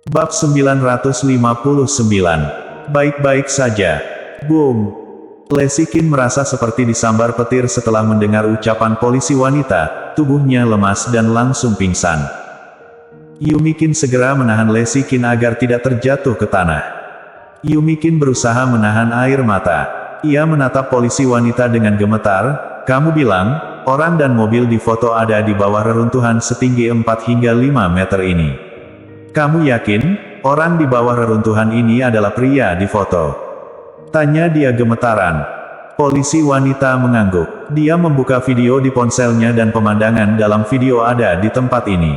Bab 959. Baik-baik saja. Boom. Lesikin merasa seperti disambar petir setelah mendengar ucapan polisi wanita, tubuhnya lemas dan langsung pingsan. Yumikin segera menahan Lesikin agar tidak terjatuh ke tanah. Yumikin berusaha menahan air mata. Ia menatap polisi wanita dengan gemetar, "Kamu bilang, orang dan mobil di foto ada di bawah reruntuhan setinggi 4 hingga 5 meter ini. Kamu yakin, orang di bawah reruntuhan ini adalah pria di foto?" Tanya dia gemetaran. Polisi wanita mengangguk. Dia membuka video di ponselnya dan pemandangan dalam video ada di tempat ini.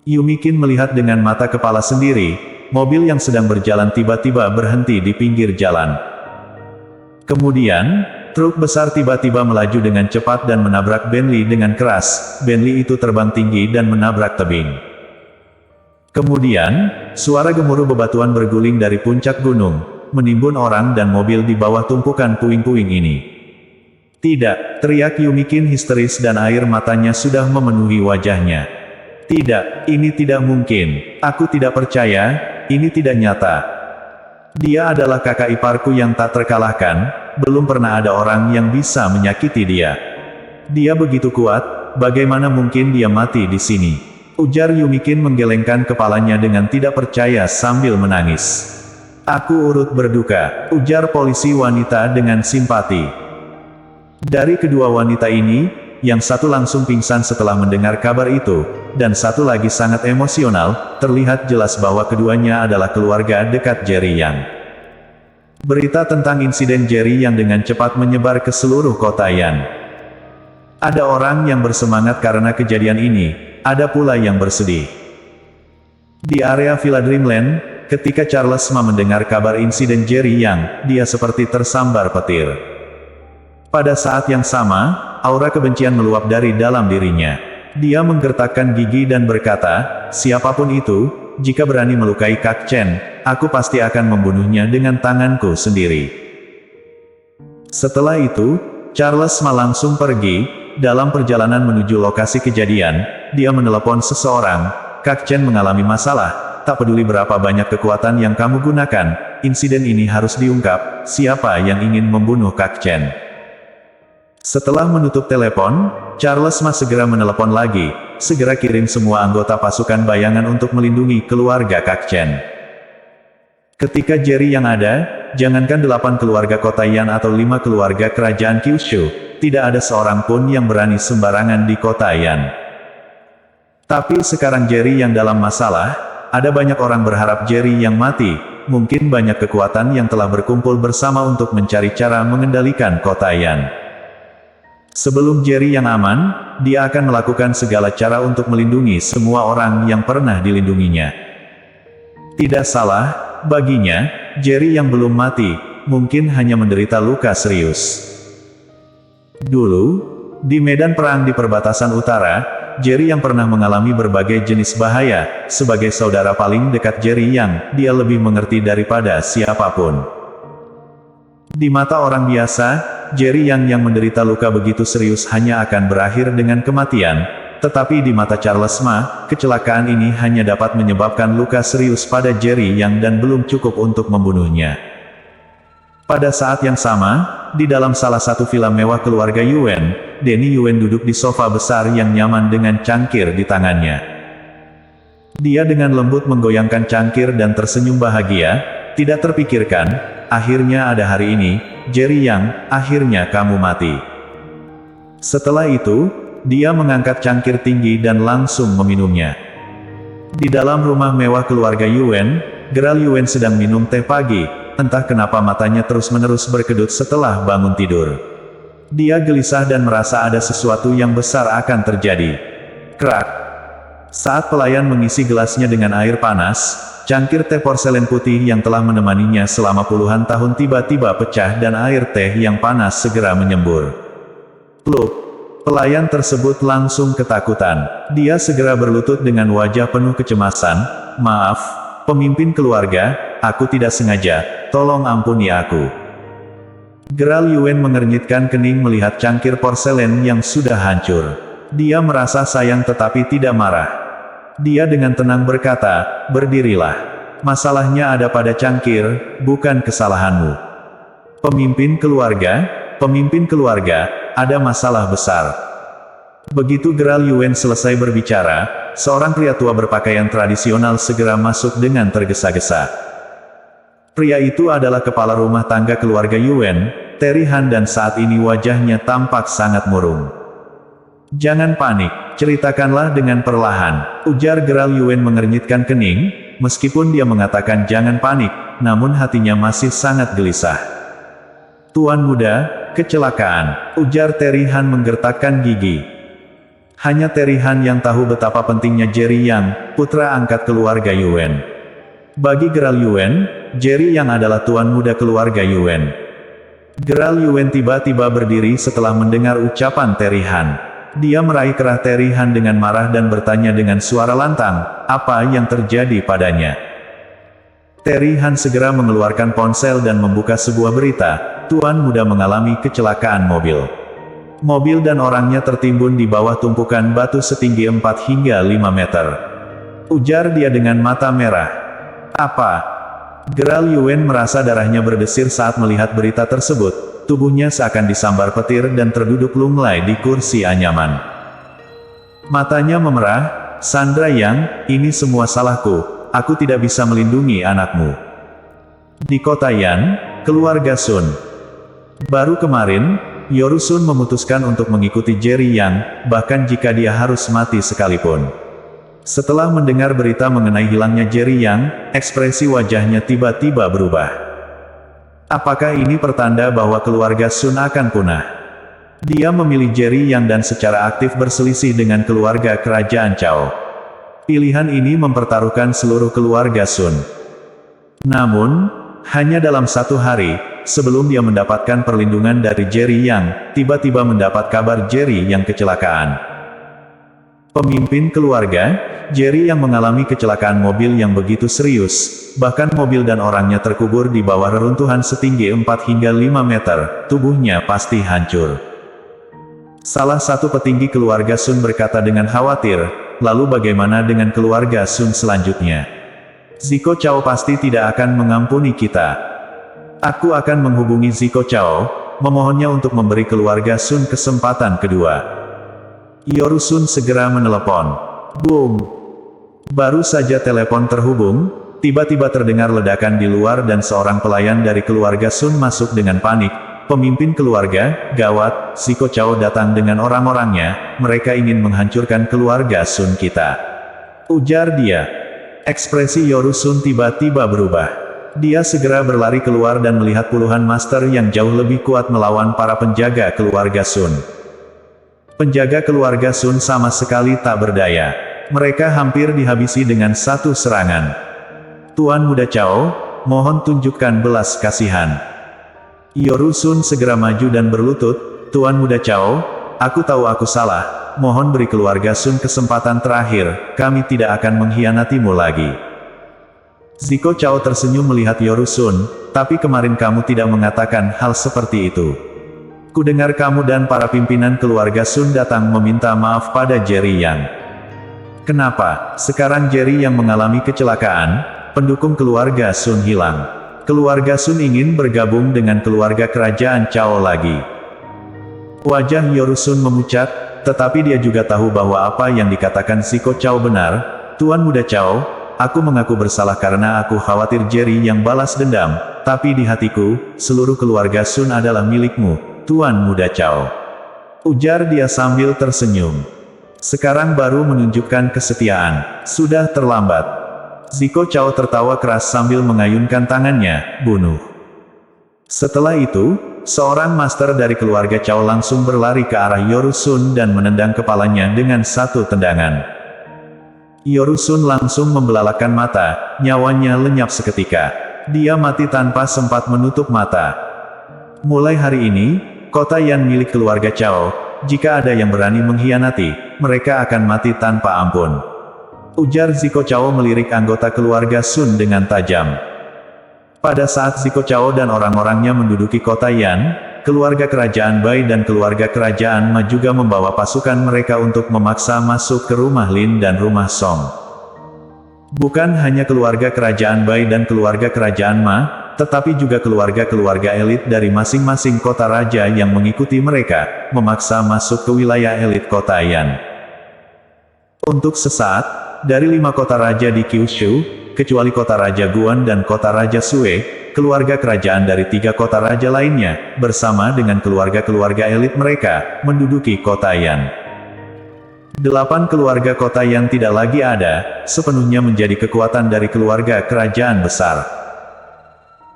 Yumikin melihat dengan mata kepala sendiri, mobil yang sedang berjalan tiba-tiba berhenti di pinggir jalan. Kemudian, truk besar tiba-tiba melaju dengan cepat dan menabrak Bentley dengan keras. Bentley itu terbang tinggi dan menabrak tebing. Kemudian, suara gemuruh bebatuan berguling dari puncak gunung, menimbun orang dan mobil di bawah tumpukan puing-puing ini. "Tidak!" teriak Yumikin histeris dan air matanya sudah memenuhi wajahnya. "Tidak, ini tidak mungkin. Aku tidak percaya, ini tidak nyata. Dia adalah kakak iparku yang tak terkalahkan, belum pernah ada orang yang bisa menyakiti dia. Dia begitu kuat, bagaimana mungkin dia mati di sini?" Ujar Yumikin menggelengkan kepalanya dengan tidak percaya sambil menangis. "Aku urut berduka," ujar polisi wanita dengan simpati. Dari kedua wanita ini, yang satu langsung pingsan setelah mendengar kabar itu, dan satu lagi sangat emosional, terlihat jelas bahwa keduanya adalah keluarga dekat Jerry Yang. Berita tentang insiden Jerry Yang dengan cepat menyebar ke seluruh kota Yan. Ada orang yang bersemangat karena kejadian ini, ada pula yang bersedih. Di area Villa Dreamland, ketika Charles Ma mendengar kabar insiden Jerry Yang, dia seperti tersambar petir. Pada saat yang sama, aura kebencian meluap dari dalam dirinya. Dia menggertakkan gigi dan berkata, "Siapapun itu, jika berani melukai Kak Chen, aku pasti akan membunuhnya dengan tanganku sendiri." Setelah itu, Charles Ma langsung pergi. Dalam perjalanan menuju lokasi kejadian, dia menelepon seseorang. "Kak Chen mengalami masalah. Tak peduli berapa banyak kekuatan yang kamu gunakan, insiden ini harus diungkap. Siapa yang ingin membunuh Kak Chen?" Setelah menutup telepon, Charles Ma segera menelepon lagi. "Segera kirim semua anggota pasukan bayangan untuk melindungi keluarga Kak Chen. Ketika Jerry yang ada, jangankan 8 keluarga kota Yan atau 5 keluarga kerajaan Kyushu, tidak ada seorang pun yang berani sembarangan di kota Yan. Tapi sekarang Jerry yang dalam masalah, ada banyak orang berharap Jerry yang mati, mungkin banyak kekuatan yang telah berkumpul bersama untuk mencari cara mengendalikan kota Yan. Sebelum Jerry yang aman, dia akan melakukan segala cara untuk melindungi semua orang yang pernah dilindunginya." Tidak salah, baginya, Jerry yang belum mati, mungkin hanya menderita luka serius. Dulu, di medan perang di perbatasan utara, Jerry yang pernah mengalami berbagai jenis bahaya. Sebagai saudara paling dekat Jerry Yang, dia lebih mengerti daripada siapapun. Di mata orang biasa, Jerry yang menderita luka begitu serius hanya akan berakhir dengan kematian, tetapi di mata Charles Ma, kecelakaan ini hanya dapat menyebabkan luka serius pada Jerry Yang dan belum cukup untuk membunuhnya. Pada saat yang sama, di dalam salah satu villa mewah keluarga Yuan, Denny Yuan duduk di sofa besar yang nyaman dengan cangkir di tangannya. Dia dengan lembut menggoyangkan cangkir dan tersenyum bahagia. Tidak terpikirkan, akhirnya ada hari ini, Jerry Yang, akhirnya kamu mati. Setelah itu, dia mengangkat cangkir tinggi dan langsung meminumnya. Di dalam rumah mewah keluarga Yuan, Geral Yuan sedang minum teh pagi. Entah kenapa matanya terus-menerus berkedut setelah bangun tidur. Dia gelisah dan merasa ada sesuatu yang besar akan terjadi. Krak. Saat pelayan mengisi gelasnya dengan air panas, cangkir teh porselen putih yang telah menemaninya selama puluhan tahun tiba-tiba pecah dan air teh yang panas segera menyembur. "Loh!" Pelayan tersebut langsung ketakutan. Dia segera berlutut dengan wajah penuh kecemasan. "Maaf, pemimpin keluarga, aku tidak sengaja, tolong ampuni aku." Geral Yuan mengernyitkan kening melihat cangkir porselen yang sudah hancur. Dia merasa sayang tetapi tidak marah. Dia dengan tenang berkata, berdirilah. Masalahnya ada pada cangkir, bukan kesalahanmu. Pemimpin keluarga, ada masalah besar. Begitu Geral Yuen selesai berbicara, seorang pria tua berpakaian tradisional segera masuk dengan tergesa-gesa. Pria itu adalah kepala rumah tangga keluarga Yuen, Terry Han, dan saat ini wajahnya tampak sangat murung. Jangan panik, ceritakanlah dengan perlahan, ujar Geral Yuen mengernyitkan kening, meskipun dia mengatakan jangan panik, namun hatinya masih sangat gelisah. Tuan muda, kecelakaan, ujar Terry Han menggertakkan gigi. Hanya Terry Han yang tahu betapa pentingnya Jerry Yang, putra angkat keluarga Yuen. Bagi Geral Yuen, Jerry Yang adalah tuan muda keluarga Yuen. Geral Yuen tiba-tiba berdiri setelah mendengar ucapan Terry Han. Dia meraih kerah Terry Han dengan marah dan bertanya dengan suara lantang, apa yang terjadi padanya. Terry Han segera mengeluarkan ponsel dan membuka sebuah berita, tuan muda mengalami kecelakaan mobil. Mobil dan orangnya tertimbun di bawah tumpukan batu setinggi 4 hingga 5 meter. Ujar dia dengan mata merah. Apa? Geral Yuen merasa darahnya berdesir saat melihat berita tersebut. Tubuhnya seakan disambar petir dan terduduk lunglai di kursi anyaman. Matanya memerah, Sandra Yang, ini semua salahku, aku tidak bisa melindungi anakmu. Di kota Yan, keluarga Sun. Baru kemarin, Yoru Sun memutuskan untuk mengikuti Jerry Yang, bahkan jika dia harus mati sekalipun. Setelah mendengar berita mengenai hilangnya Jerry Yang, ekspresi wajahnya tiba-tiba berubah. Apakah ini pertanda bahwa keluarga Sun akan punah? Dia memilih Jerry Yang dan secara aktif berselisih dengan keluarga kerajaan Cao. Pilihan ini mempertaruhkan seluruh keluarga Sun. Namun, hanya dalam 1 hari, sebelum dia mendapatkan perlindungan dari Jerry Yang, tiba-tiba mendapat kabar Jerry Yang kecelakaan. Pemimpin keluarga, Jerry Yang mengalami kecelakaan mobil yang begitu serius, bahkan mobil dan orangnya terkubur di bawah reruntuhan setinggi 4 hingga 5 meter, tubuhnya pasti hancur. Salah satu petinggi keluarga Sun berkata dengan khawatir, lalu bagaimana dengan keluarga Sun selanjutnya? Ziko Chao pasti tidak akan mengampuni kita. Aku akan menghubungi Ziko Chao, memohonnya untuk memberi keluarga Sun kesempatan kedua. Yoru Sun segera menelepon. Boom! Baru saja telepon terhubung, tiba-tiba terdengar ledakan di luar dan seorang pelayan dari keluarga Sun masuk dengan panik. Pemimpin keluarga, gawat, Ziko Chao datang dengan orang-orangnya, mereka ingin menghancurkan keluarga Sun kita. Ujar dia. Ekspresi Yoru Sun tiba-tiba berubah. Dia segera berlari keluar dan melihat puluhan master yang jauh lebih kuat melawan para penjaga keluarga Sun. Penjaga keluarga Sun sama sekali tak berdaya. Mereka hampir dihabisi dengan satu serangan. Tuan muda Chao, mohon tunjukkan belas kasihan. Yoru Sun segera maju dan berlutut, Tuan muda Chao, aku tahu aku salah, mohon beri keluarga Sun kesempatan terakhir, kami tidak akan mengkhianatimu lagi. Ziko Chao tersenyum melihat Yoru Sun, tapi kemarin kamu tidak mengatakan hal seperti itu. Kudengar kamu dan para pimpinan keluarga Sun datang meminta maaf pada Jerry Yang. Kenapa, sekarang Jerry Yang mengalami kecelakaan, pendukung keluarga Sun hilang. Keluarga Sun ingin bergabung dengan keluarga kerajaan Cao lagi. Wajah Yoru Sun memucat, tetapi dia juga tahu bahwa apa yang dikatakan Ziko Chao benar. Tuan muda Chao, aku mengaku bersalah karena aku khawatir Jerry Yang balas dendam, tapi di hatiku, seluruh keluarga Sun adalah milikmu. Tuan muda Chao. Ujar dia sambil tersenyum. Sekarang baru menunjukkan kesetiaan. Sudah terlambat. Ziko Chao tertawa keras sambil mengayunkan tangannya, bunuh. Setelah itu, seorang master dari keluarga Chao langsung berlari ke arah Yoru Sun dan menendang kepalanya dengan satu tendangan. Yoru Sun langsung membelalakan mata, nyawanya lenyap seketika. Dia mati tanpa sempat menutup mata. Mulai hari ini, kota Yan milik keluarga Chao, jika ada yang berani mengkhianati, mereka akan mati tanpa ampun. Ujar Ziko Chao melirik anggota keluarga Sun dengan tajam. Pada saat Ziko Chao dan orang-orangnya menduduki kota Yan, keluarga kerajaan Bai dan keluarga kerajaan Ma juga membawa pasukan mereka untuk memaksa masuk ke rumah Lin dan rumah Song. Bukan hanya keluarga kerajaan Bai dan keluarga kerajaan Ma, tetapi juga keluarga-keluarga elit dari masing-masing kota raja yang mengikuti mereka, memaksa masuk ke wilayah elit kota Yan. Untuk sesaat, dari 5 kota raja di Kyushu, kecuali kota raja Guan dan kota raja Sue, keluarga kerajaan dari 3 kota raja lainnya, bersama dengan keluarga-keluarga elit mereka, menduduki kota Yan. 8 keluarga kota yang tidak lagi ada, sepenuhnya menjadi kekuatan dari keluarga kerajaan besar.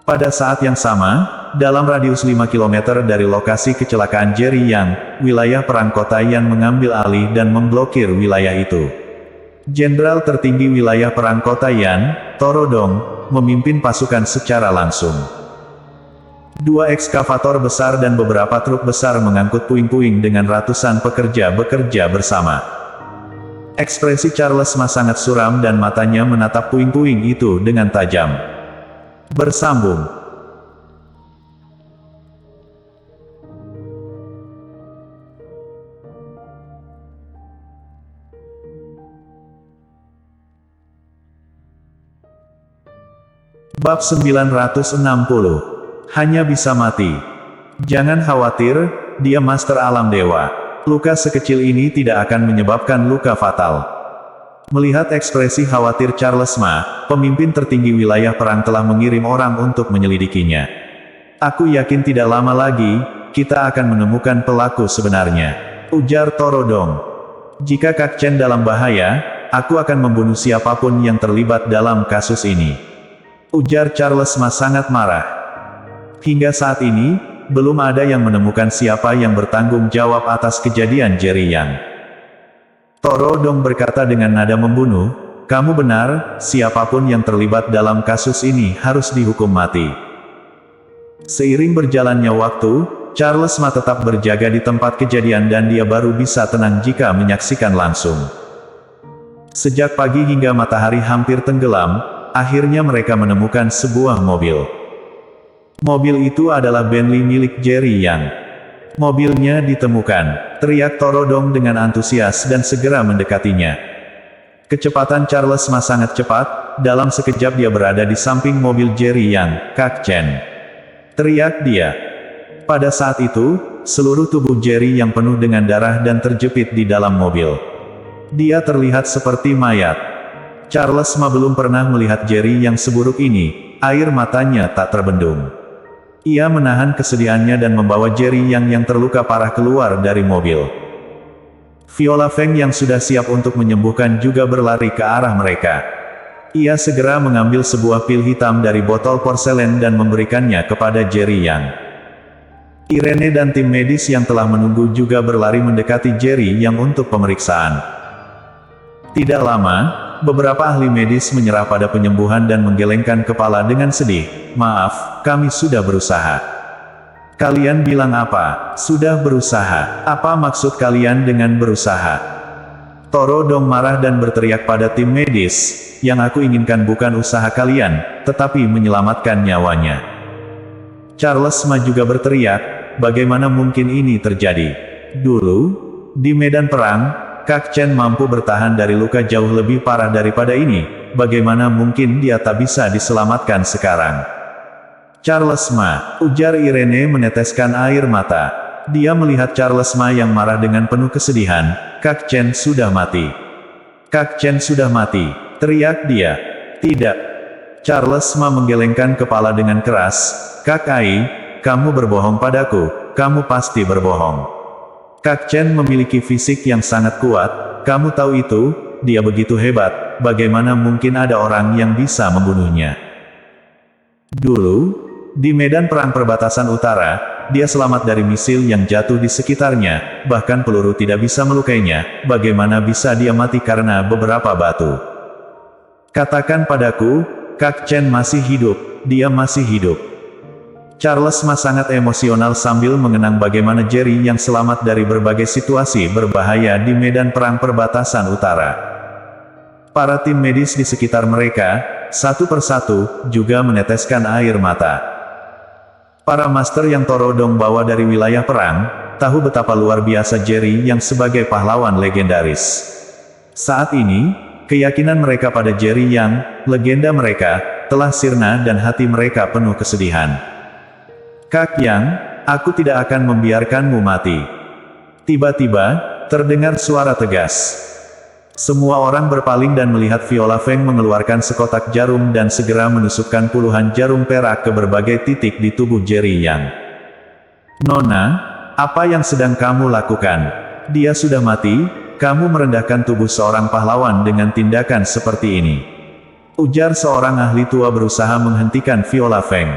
Pada saat yang sama, dalam radius 5 km dari lokasi kecelakaan Jerry Yang, wilayah perang kota Yan mengambil alih dan memblokir wilayah itu. Jenderal tertinggi wilayah perang kota Yan, Torodong, memimpin pasukan secara langsung. 2 ekskavator besar dan beberapa truk besar mengangkut puing-puing dengan ratusan pekerja bekerja bersama. Ekspresi Charles Ma sangat suram dan matanya menatap puing-puing itu dengan tajam. Bersambung. Bab 960. Hanya bisa mati. Jangan khawatir, dia master alam dewa. Luka sekecil ini tidak akan menyebabkan luka fatal. Melihat ekspresi khawatir Charles Ma, pemimpin tertinggi wilayah perang telah mengirim orang untuk menyelidikinya. Aku yakin tidak lama lagi, kita akan menemukan pelaku sebenarnya, ujar Torodong. Jika Kak Chen dalam bahaya, aku akan membunuh siapapun yang terlibat dalam kasus ini, ujar Charles Ma sangat marah. Hingga saat ini, belum ada yang menemukan siapa yang bertanggung jawab atas kejadian Jerry Yang. Torodong berkata dengan nada membunuh, kamu benar, siapapun yang terlibat dalam kasus ini harus dihukum mati. Seiring berjalannya waktu, Charles Ma tetap berjaga di tempat kejadian dan dia baru bisa tenang jika menyaksikan langsung. Sejak pagi hingga matahari hampir tenggelam, akhirnya mereka menemukan sebuah mobil. Mobil itu adalah Bentley milik Jerry Yang. Mobilnya ditemukan, teriak Torodong dengan antusias dan segera mendekatinya. Kecepatan Charles Ma sangat cepat, dalam sekejap dia berada di samping mobil Jerry Yang, Kak Chen. Teriak dia. Pada saat itu, seluruh tubuh Jerry yang penuh dengan darah dan terjepit di dalam mobil. Dia terlihat seperti mayat. Charles Ma belum pernah melihat Jerry yang seburuk ini, air matanya tak terbendung. Ia menahan kesedihannya dan membawa Jerry yang terluka parah keluar dari mobil. Viola Feng yang sudah siap untuk menyembuhkan juga berlari ke arah mereka. Ia segera mengambil sebuah pil hitam dari botol porselen dan memberikannya kepada Jerry Yang. Irene dan tim medis yang telah menunggu juga berlari mendekati Jerry yang untuk pemeriksaan. Tidak lama, beberapa ahli medis menyerah pada penyembuhan dan menggelengkan kepala dengan sedih. Maaf, kami sudah berusaha. Kalian bilang apa? Sudah berusaha. Apa maksud kalian dengan berusaha? Torodong marah dan berteriak pada tim medis, yang aku inginkan bukan usaha kalian, tetapi menyelamatkan nyawanya. Charles Ma juga berteriak, bagaimana mungkin ini terjadi? Dulu, di medan perang, Kak Chen mampu bertahan dari luka jauh lebih parah daripada ini, bagaimana mungkin dia tak bisa diselamatkan sekarang? Charles Ma, ujar Irene meneteskan air mata. Dia melihat Charles Ma yang marah dengan penuh kesedihan. Kak Chen sudah mati. Kak Chen sudah mati, teriak dia. Tidak. Charles Ma menggelengkan kepala dengan keras. Kak Ai, kamu berbohong padaku, kamu pasti berbohong. Kak Chen memiliki fisik yang sangat kuat, kamu tahu itu, dia begitu hebat, bagaimana mungkin ada orang yang bisa membunuhnya? Dulu, di medan perang perbatasan utara, dia selamat dari misil yang jatuh di sekitarnya, bahkan peluru tidak bisa melukainya, bagaimana bisa dia mati karena beberapa batu? Katakan padaku, Kak Chen masih hidup, dia masih hidup. Charles Ma sangat emosional sambil mengenang bagaimana Jerry yang selamat dari berbagai situasi berbahaya di medan perang perbatasan utara. Para tim medis di sekitar mereka, satu persatu, juga meneteskan air mata. Para master yang Torodong bawa dari wilayah perang, tahu betapa luar biasa Jerry yang sebagai pahlawan legendaris. Saat ini, Keyakinan mereka pada Jerry Yang, legenda mereka, telah sirna dan hati mereka penuh kesedihan. Kak Yang, aku tidak akan membiarkanmu mati. Tiba-tiba, terdengar suara tegas. Semua orang berpaling dan melihat Viola Feng mengeluarkan sekotak jarum dan segera menusukkan puluhan jarum perak ke berbagai titik di tubuh Jerry Yang. Nona, apa yang sedang kamu lakukan? Dia sudah mati, kamu merendahkan tubuh seorang pahlawan dengan tindakan seperti ini. Ujar seorang ahli tua berusaha menghentikan Viola Feng.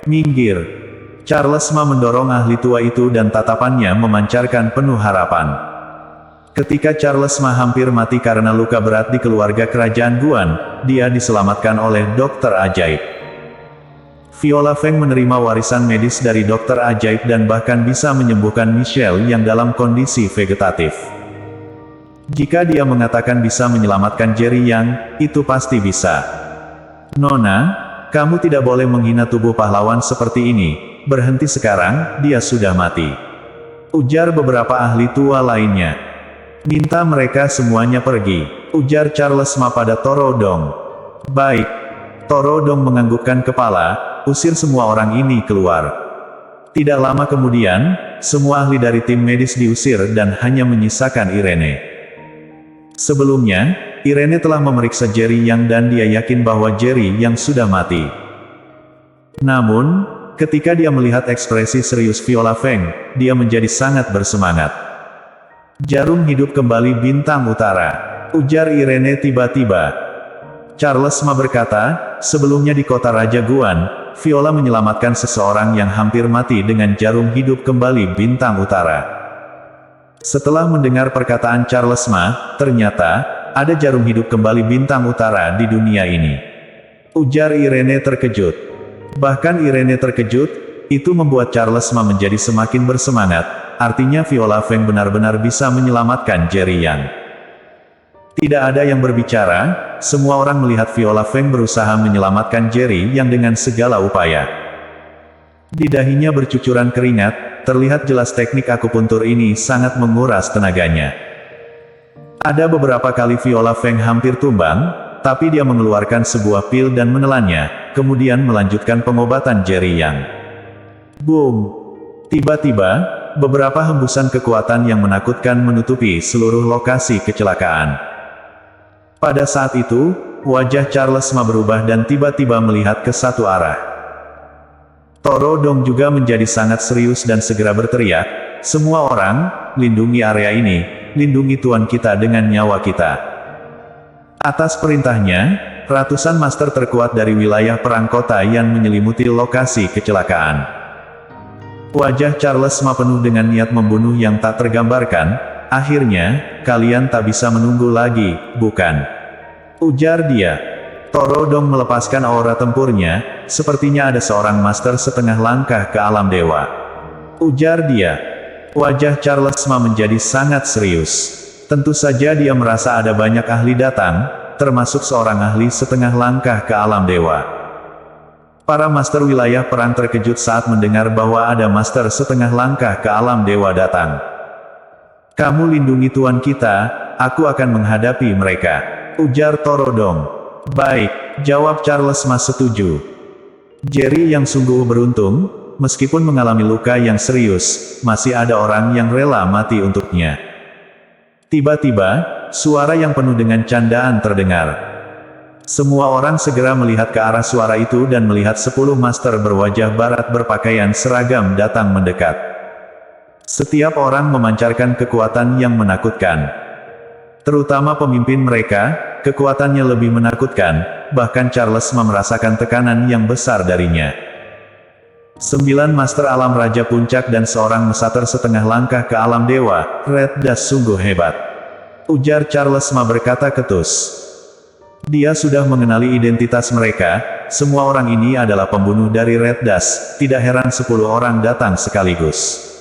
Minggir. Charles Ma mendorong ahli tua itu dan tatapannya memancarkan penuh harapan. Ketika Charles Ma hampir mati karena luka berat di keluarga kerajaan Guan, dia diselamatkan oleh dokter ajaib. Viola Feng menerima warisan medis dari dokter ajaib dan bahkan bisa menyembuhkan Michelle yang dalam kondisi vegetatif. Jika dia mengatakan bisa menyelamatkan Jerry Yang, itu pasti bisa. Nona, kamu tidak boleh menghina tubuh pahlawan seperti ini, berhenti sekarang, dia sudah mati. Ujar beberapa ahli tua lainnya. Minta mereka semuanya pergi, ujar Charles Ma pada Toro Dong. Baik. Toro Dong menganggukkan kepala, usir semua orang ini keluar. Tidak lama kemudian, semua ahli dari tim medis diusir dan hanya menyisakan Irene. Sebelumnya, Irene telah memeriksa Jerry Yang dan dia yakin bahwa Jerry Yang sudah mati. Namun, ketika dia melihat ekspresi serius Viola Feng, dia menjadi sangat bersemangat. Jarum hidup kembali bintang utara, ujar Irene tiba-tiba. Charles Ma berkata, sebelumnya di kota Raja Guan, Viola menyelamatkan seseorang yang hampir mati dengan jarum hidup kembali bintang utara. Setelah mendengar perkataan Charles Ma, ternyata, ada jarum hidup kembali bintang utara di dunia ini. Ujar Irene terkejut. Bahkan Irene terkejut, itu membuat Charles Ma menjadi semakin bersemangat, artinya Viola Feng benar-benar bisa menyelamatkan Jerry Yang. Tidak ada yang berbicara, semua orang melihat Viola Feng berusaha menyelamatkan Jerry Yang dengan segala upaya. Di dahinya bercucuran keringat, terlihat jelas teknik akupuntur ini sangat menguras tenaganya. Ada beberapa kali Viola Feng hampir tumbang, tapi dia mengeluarkan sebuah pil dan menelannya, kemudian melanjutkan pengobatan Jerry Yang. Boom! Tiba-tiba, beberapa hembusan kekuatan yang menakutkan menutupi seluruh lokasi kecelakaan. Pada saat itu, wajah Charles Ma berubah dan tiba-tiba melihat ke satu arah. Toro Dong juga menjadi sangat serius dan segera berteriak, semua orang, lindungi area ini, lindungi tuan kita dengan nyawa kita. Atas perintahnya, ratusan master terkuat dari wilayah perang kota yang menyelimuti lokasi kecelakaan. Wajah Charles Ma penuh dengan niat membunuh yang tak tergambarkan. Akhirnya, kalian tak bisa menunggu lagi, bukan? Ujar dia. Toro Dong melepaskan aura tempurnya, sepertinya ada seorang master setengah langkah ke alam dewa. Ujar dia. Wajah Charles Ma menjadi sangat serius. Tentu saja dia merasa ada banyak ahli datang, termasuk seorang ahli setengah langkah ke alam dewa. Para master wilayah perang terkejut saat mendengar bahwa ada master setengah langkah ke alam dewa datang. Kamu lindungi tuan kita, aku akan menghadapi mereka. Ujar Toro Dong. Baik, jawab Charles Ma setuju. Jerry Yang sungguh beruntung, meskipun mengalami luka yang serius, masih ada orang yang rela mati untuknya. Tiba-tiba, suara yang penuh dengan candaan terdengar. Semua orang segera melihat ke arah suara itu dan melihat 10 master berwajah barat berpakaian seragam datang mendekat. Setiap orang memancarkan kekuatan yang menakutkan. Terutama pemimpin mereka, kekuatannya lebih menakutkan, bahkan Charles Ma merasakan tekanan yang besar darinya. 9 master alam raja puncak dan seorang mesater setengah langkah ke alam dewa, Red Dust sungguh hebat. Ujar Charles Ma berkata ketus. Dia sudah mengenali identitas mereka, semua orang ini adalah pembunuh dari Red Dust, tidak heran 10 orang datang sekaligus.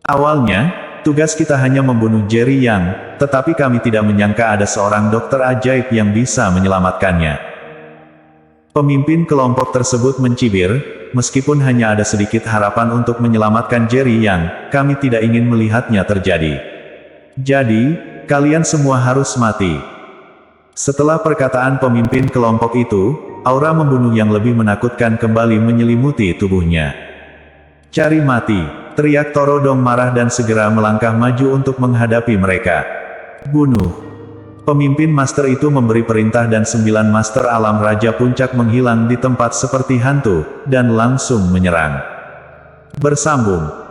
Awalnya, tugas kita hanya membunuh Jerry Yang, tetapi kami tidak menyangka ada seorang dokter ajaib yang bisa menyelamatkannya. Pemimpin kelompok tersebut mencibir, meskipun hanya ada sedikit harapan untuk menyelamatkan Jerry Yang, kami tidak ingin melihatnya terjadi. Jadi, kalian semua harus mati. Setelah perkataan pemimpin kelompok itu, aura membunuh yang lebih menakutkan kembali menyelimuti tubuhnya. "Cari mati!" teriak Torodong marah dan segera melangkah maju untuk menghadapi mereka. "Bunuh!" Pemimpin master itu memberi perintah dan 9 master alam Raja Puncak menghilang di tempat seperti hantu, dan langsung menyerang. Bersambung.